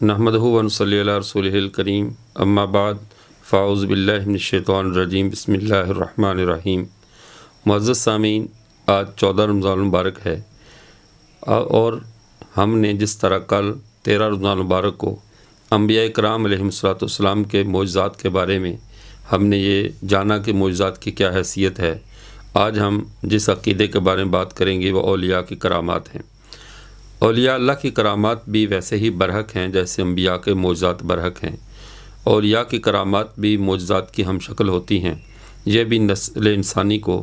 نحمدہ و نصلی علی رسولہ الکریم اما بعد فاعوذ باللہ من الشیطان الرجیم بسم اللہ الرحمن الرحیم۔ معزز سامعین، آج 14 رمضان المبارک ہے اور ہم نے جس طرح کل 13 رمضان المبارک کو انبیاء کرام علیہم الصلوۃ والسلام کے معجزات کے بارے میں ہم نے یہ جانا کہ معجزات کی کیا حیثیت ہے، آج ہم جس عقیدے کے بارے میں بات کریں گے وہ اولیاء کی کرامات ہیں۔ اولیاء اللہ کی کرامات بھی ویسے ہی برحق ہیں جیسے انبیاء کے معجزات برحق ہیں۔ اولیاء کی کرامات بھی معجزات کی ہم شکل ہوتی ہیں۔ یہ بھی نسل انسانی کو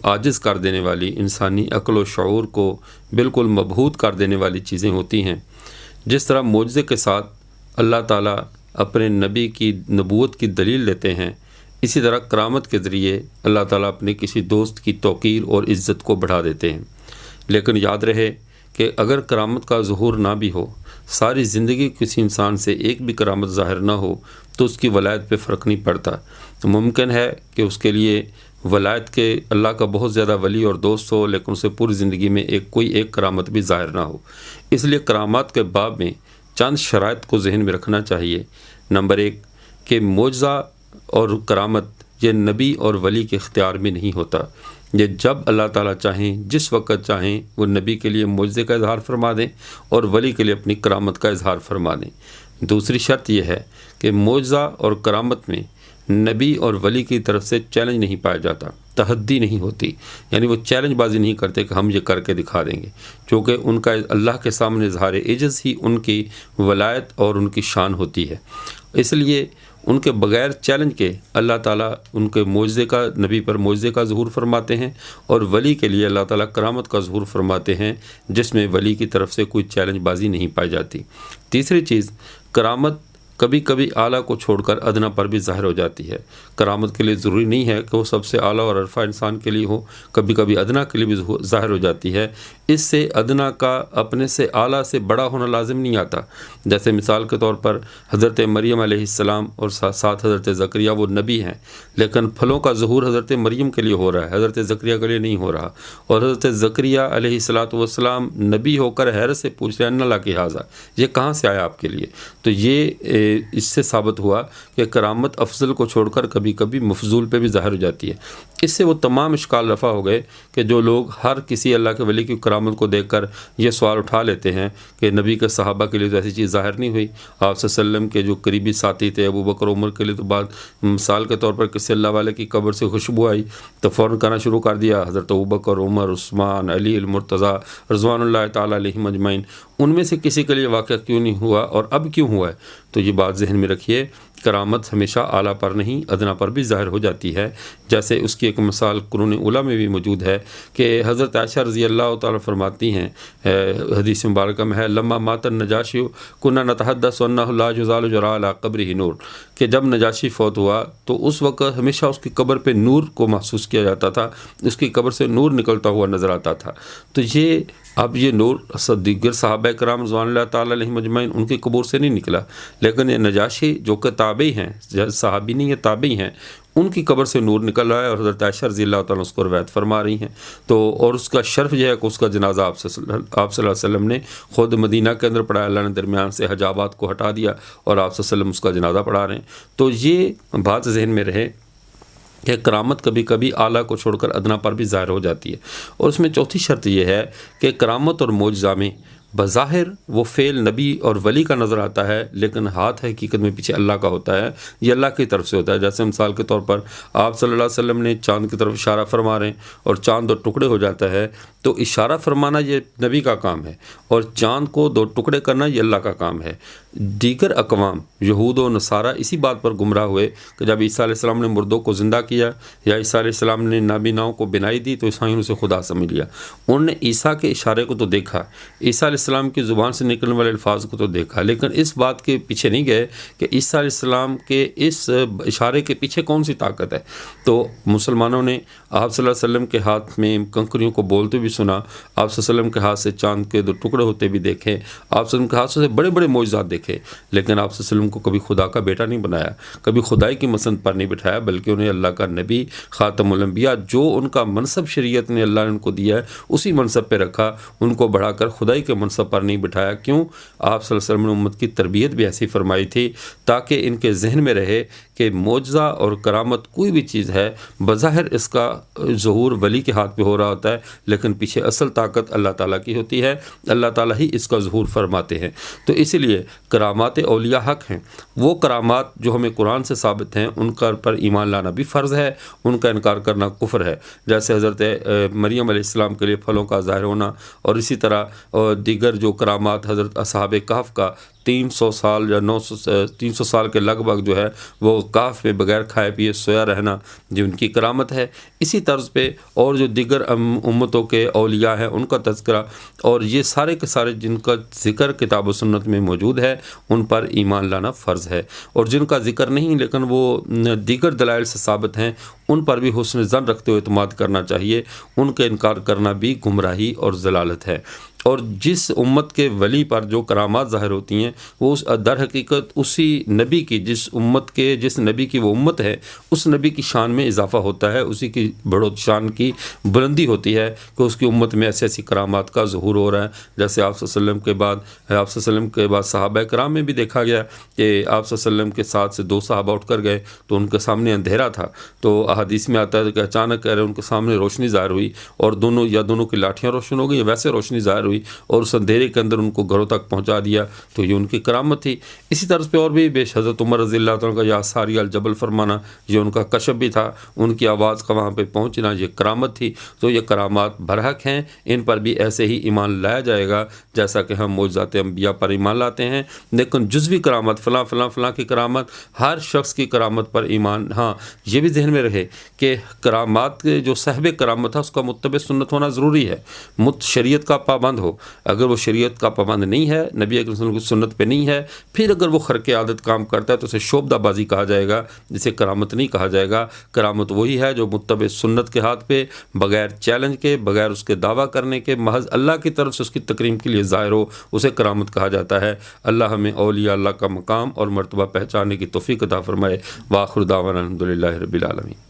عاجز کر دینے والی، انسانی عقل و شعور کو بالکل مبہوت کر دینے والی چیزیں ہوتی ہیں۔ جس طرح معجزے کے ساتھ اللہ تعالیٰ اپنے نبی کی نبوت کی دلیل دیتے ہیں، اسی طرح کرامت کے ذریعے اللہ تعالیٰ اپنے کسی دوست کی توقیر اور عزت کو بڑھا دیتے ہیں۔ لیکن یاد رہے کہ اگر کرامت کا ظہور نہ بھی ہو، ساری زندگی کسی انسان سے ایک بھی کرامت ظاہر نہ ہو تو اس کی ولایت پہ فرق نہیں پڑتا۔ ممکن ہے کہ اس کے لیے ولایت کے اللہ کا بہت زیادہ ولی اور دوست ہو، لیکن اسے پوری زندگی میں کوئی ایک کرامت بھی ظاہر نہ ہو۔ اس لیے کرامات کے باب میں چند شرائط کو ذہن میں رکھنا چاہیے۔ نمبر 1 کہ معجزہ اور کرامت یہ نبی اور ولی کے اختیار میں نہیں ہوتا۔ یہ جب اللہ تعالیٰ چاہیں، جس وقت چاہیں، وہ نبی کے لیے معجزے کا اظہار فرما دیں اور ولی کے لیے اپنی کرامت کا اظہار فرما دیں۔ دوسری شرط یہ ہے کہ معجزہ اور کرامت میں نبی اور ولی کی طرف سے چیلنج نہیں پایا جاتا، تحدی نہیں ہوتی، یعنی وہ چیلنج بازی نہیں کرتے کہ ہم یہ کر کے دکھا دیں گے، کیونکہ ان کا اللہ کے سامنے اظہار عجز ہی ان کی ولایت اور ان کی شان ہوتی ہے۔ اس لیے ان کے بغیر چیلنج کے اللہ تعالیٰ ان کے معجزے کا، نبی پر معجزے کا ظہور فرماتے ہیں، اور ولی کے لیے اللہ تعالیٰ کرامت کا ظہور فرماتے ہیں جس میں ولی کی طرف سے کوئی چیلنج بازی نہیں پائی جاتی۔ تیسری چیز، کرامت کبھی کبھی اعلیٰ کو چھوڑ کر ادنا پر بھی ظاہر ہو جاتی ہے۔ کرامت کے لیے ضروری نہیں ہے کہ وہ سب سے اعلیٰ اور عرفہ انسان کے لیے ہو، کبھی کبھی ادنا کے لیے بھی ظاہر ہو جاتی ہے۔ اس سے ادنا کا اپنے سے اعلیٰ سے بڑا ہونا لازم نہیں آتا۔ جیسے مثال کے طور پر حضرت مریم علیہ السلام اور ساتھ حضرت زکریا وہ نبی ہیں، لیکن پھلوں کا ظہور حضرت مریم کے لیے ہو رہا ہے، حضرت زکریا کے لیے نہیں ہو رہا۔ اور حضرت زکریا علیہ السلام نبی ہو کر حیرت سے پوچھ رہے ہیں، اللہ کی حاضہ، یہ کہاں سے آیا آپ کے لیے؟ تو یہ اس سے ثابت ہوا کہ کرامت افضل کو چھوڑ کر کبھی کبھی مفضول پہ بھی ظاہر ہو جاتی ہے۔ اس سے وہ تمام اشکال رفع ہو گئے کہ جو لوگ ہر کسی اللہ کے ولی کی کرامت کو دیکھ کر یہ سوال اٹھا لیتے ہیں کہ نبی کے صحابہ کے لیے تو ایسی چیز ظاہر نہیں ہوئی، آپ صلی اللہ علیہ وسلم کے جو قریبی ساتھی تھے ابو بکر عمر کے لیے تو بعد مثال کے طور پر کسی اللہ والے کی قبر سے خوشبو آئی تو فوراً کہنا شروع کر دیا حضرت ابو بکر، عمر، عثمان، علی المرتضیٰ رضوان اللہ تعالیٰ علیہم اجمعین، ان میں سے کسی کے لیے واقعہ کیوں نہیں ہوا اور اب کیوں ہوا ہے؟ تو یہ بات ذہن میں رکھیے، کرامت ہمیشہ اعلیٰ پر نہیں ادنا پر بھی ظاہر ہو جاتی ہے۔ جیسے اس کی ایک مثال قرون اولیٰ میں بھی موجود ہے کہ حضرت عائشہ رضی اللہ تعالیٰ فرماتی ہیں، حدیث مبارکہ میں ہے، لما مات النجاشی کنا نتحدث انہ لا یزال یری علی قبرہ نور، کہ جب نجاشی فوت ہوا تو اس وقت ہمیشہ اس کی قبر پہ نور کو محسوس کیا جاتا تھا، اس کی قبر سے نور نکلتا ہوا نظر آتا تھا۔ تو اب یہ نور دیگر صحابہ کرام رضوان اللہ تعالیٰ علیہم اجمعین ان کی قبور سے نہیں نکلا، لیکن یہ نجاشی جو کہ تابعی ہیں، صحابی نہیں ہے تابعی ہیں، ان کی قبر سے نور نکل رہا ہے اور حضرت عائشہ رضی اللہ تعالیٰ اس کو روایت فرما رہی ہیں۔ تو اور اس کا شرف یہ ہے کہ اس کا جنازہ آپ صلی اللہ علیہ وسلم نے خود مدینہ کے اندر پڑھایا، اللہ نے درمیان سے حجابات کو ہٹا دیا اور آپ صلی اللہ علیہ وسلم اس کا جنازہ پڑھا رہے ہیں۔ تو یہ بات ذہن میں رہے کہ کرامت کبھی کبھی اعلیٰ کو چھوڑ کر ادنا پر بھی ظاہر ہو جاتی ہے۔ اور اس میں چوتھی شرط یہ ہے کہ کرامت اور معجزہ میں بظاہر وہ فعل نبی اور ولی کا نظر آتا ہے، لیکن ہاتھ حقیقت میں پیچھے اللہ کا ہوتا ہے، یہ اللہ کی طرف سے ہوتا ہے۔ جیسے مثال کے طور پر آپ صلی اللہ علیہ وسلم نے چاند کی طرف اشارہ فرما رہے ہیں اور چاند 2 ٹکڑے ہو جاتا ہے، تو اشارہ فرمانا یہ نبی کا کام ہے اور چاند کو 2 ٹکڑے کرنا یہ اللہ کا کام ہے۔ دیگر اقوام یہود و نصارہ اسی بات پر گمراہ ہوئے کہ جب عیسیٰ علیہ السلام نے مردوں کو زندہ کیا یا عیسیٰ علیہ السلام نے نابیناؤں کو بینائی دی تو عیسائیوں نے اسے خدا سمجھ لیا۔ انہوں نے عیسیٰ کے اشارے کو تو دیکھا، عیسیٰ علیہ السلام کی زبان سے نکلنے والے الفاظ کو تو دیکھا، لیکن اس بات کے پیچھے نہیں گئے کہ عیسیٰ علیہ السلام کے اس اشارے کے پیچھے کون سی طاقت ہے۔ تو مسلمانوں نے آپ صلی اللہ علیہ وسلم کے ہاتھ میں کنکریوں کو بولتے بھی سنا، آپ صلی اللہ علیہ وسلم کے ہاتھ سے چاند کے 2 ٹکڑے ہوتے بھی دیکھے، آپ صلی اللہ علیہ وسلم کے ہاتھ سے بڑے بڑے معجزات دیکھے۔ دیکھے، لیکن آپ صلی اللہ علیہ وسلم کو کبھی خدا کا بیٹا نہیں بنایا، کبھی خدائی کی مسند پر نہیں بٹھایا، بلکہ انہیں اللہ کا نبی، خاتم الانبیاء، جو ان کا منصب شریعت نے اللہ نے ان کو دیا ہے اسی منصب پہ رکھا، ان کو بڑھا کر خدائی کے منصب پر نہیں بٹھایا۔ کیوں؟ آپ صلی اللہ علیہ وسلم نے امت کی تربیت بھی ایسی فرمائی تھی تاکہ ان کے ذہن میں رہے کہ معجزہ اور کرامت کوئی بھی چیز ہے، بظاہر اس کا ظہور ولی کے ہاتھ پہ ہو رہا ہوتا ہے، لیکن پیچھے اصل طاقت اللہ تعالیٰ کی ہوتی ہے، اللہ تعالیٰ ہی اس کا ظہور فرماتے ہیں۔ تو اسی لیے کرامات اولیاء حق ہیں، وہ کرامات جو ہمیں قرآن سے ثابت ہیں ان پر ایمان لانا بھی فرض ہے، ان کا انکار کرنا کفر ہے۔ جیسے حضرت مریم علیہ السلام کے لیے پھلوں کا ظاہر ہونا، اور اسی طرح دیگر جو کرامات حضرت اصحاب کہف کا 300 سال یا 300 سال کے لگ بھگ جو ہے وہ کہف میں بغیر کھائے پیے سویا رہنا، جو ان کی کرامت ہے۔ اسی طرز پہ اور جو دیگر امتوں کے اولیاء ہیں ان کا تذکرہ، اور یہ سارے کے سارے جن کا ذکر کتاب و سنت میں موجود ہے ان پر ایمان لانا فرض ہے، اور جن کا ذکر نہیں لیکن وہ دیگر دلائل سے ثابت ہیں ان پر بھی حسن ظن رکھتے ہوئے اعتماد کرنا چاہیے، ان کا انکار کرنا بھی گمراہی اور ضلالت ہے۔ اور جس امت کے ولی پر جو کرامات ظاہر ہوتی ہیں وہ در حقیقت اسی نبی کی، جس نبی کی وہ امت ہے اس نبی کی شان میں اضافہ ہوتا ہے، اسی کی بڑھوت شان کی بلندی ہوتی ہے کہ اس کی امت میں ایسی ایسی کرامات کا ظہور ہو رہا ہے۔ جیسے آپ صلی اللہ علیہ وسلم کے بعد صحابہ کرام میں بھی دیکھا گیا کہ آپ صلی اللہ علیہ وسلم کے ساتھ سے 2 صحابہ اٹھ کر گئے تو ان کے سامنے اندھیرا تھا، تو احادیث میں آتا ہے کہ اچانک ان کے سامنے روشنی ظاہر ہوئی، اور دونوں کی لاٹھیاں روشن ہو گئی، ویسے روشنی ظاہر ہوئی اور اس اندھیرے کے اندر ان کو گھروں تک پہنچا دیا، تو یہ ان کی کرامت تھی۔ اسی طرز پہ اور بھی حضرت عمر رضی اللہ عنہ کا یا ساری الجبل فرمانا، یہ ان کا کشف بھی تھا، ان کی آواز کا وہاں پہ پہنچنا یہ کرامت تھی۔ تو یہ کرامات برحق ہیں، ان پر بھی ایسے ہی ایمان لایا جائے گا جیسا کہ ہم معجزات انبیاء پر ایمان لاتے ہیں، لیکن جزوی کرامت، فلاں فلاں فلاں کی کرامت، ہر شخص کی کرامت پر ایمان، ہاں یہ بھی ذہن میں رہے کہ کرامات کے جو صاحب کرامت ہے اس کا متبع سنت ہونا ضروری ہے، شریعت کا پابند ہو۔ اگر وہ شریعت کا پابند نہیں ہے، نبی اکرم صلی اللہ علیہ وسلم کی سنت پہ نہیں ہے، پھر اگر وہ خرق عادت کام کرتا ہے تو اسے شعبدہ بازی کہا جائے گا، جسے کرامت نہیں کہا جائے گا۔ کرامت وہی ہے جو متبع سنت کے ہاتھ پہ بغیر چیلنج کے، بغیر اس کے دعویٰ کرنے کے، محض اللہ کی طرف سے اس کی تکریم کے لیے ظاہر ہو، اسے کرامت کہا جاتا ہے۔ اللہ ہمیں اولیاء اللہ کا مقام اور مرتبہ پہچاننے کی توفیق عطا فرمائے۔ وآخر دعوانا الحمدللہ رب العالمین۔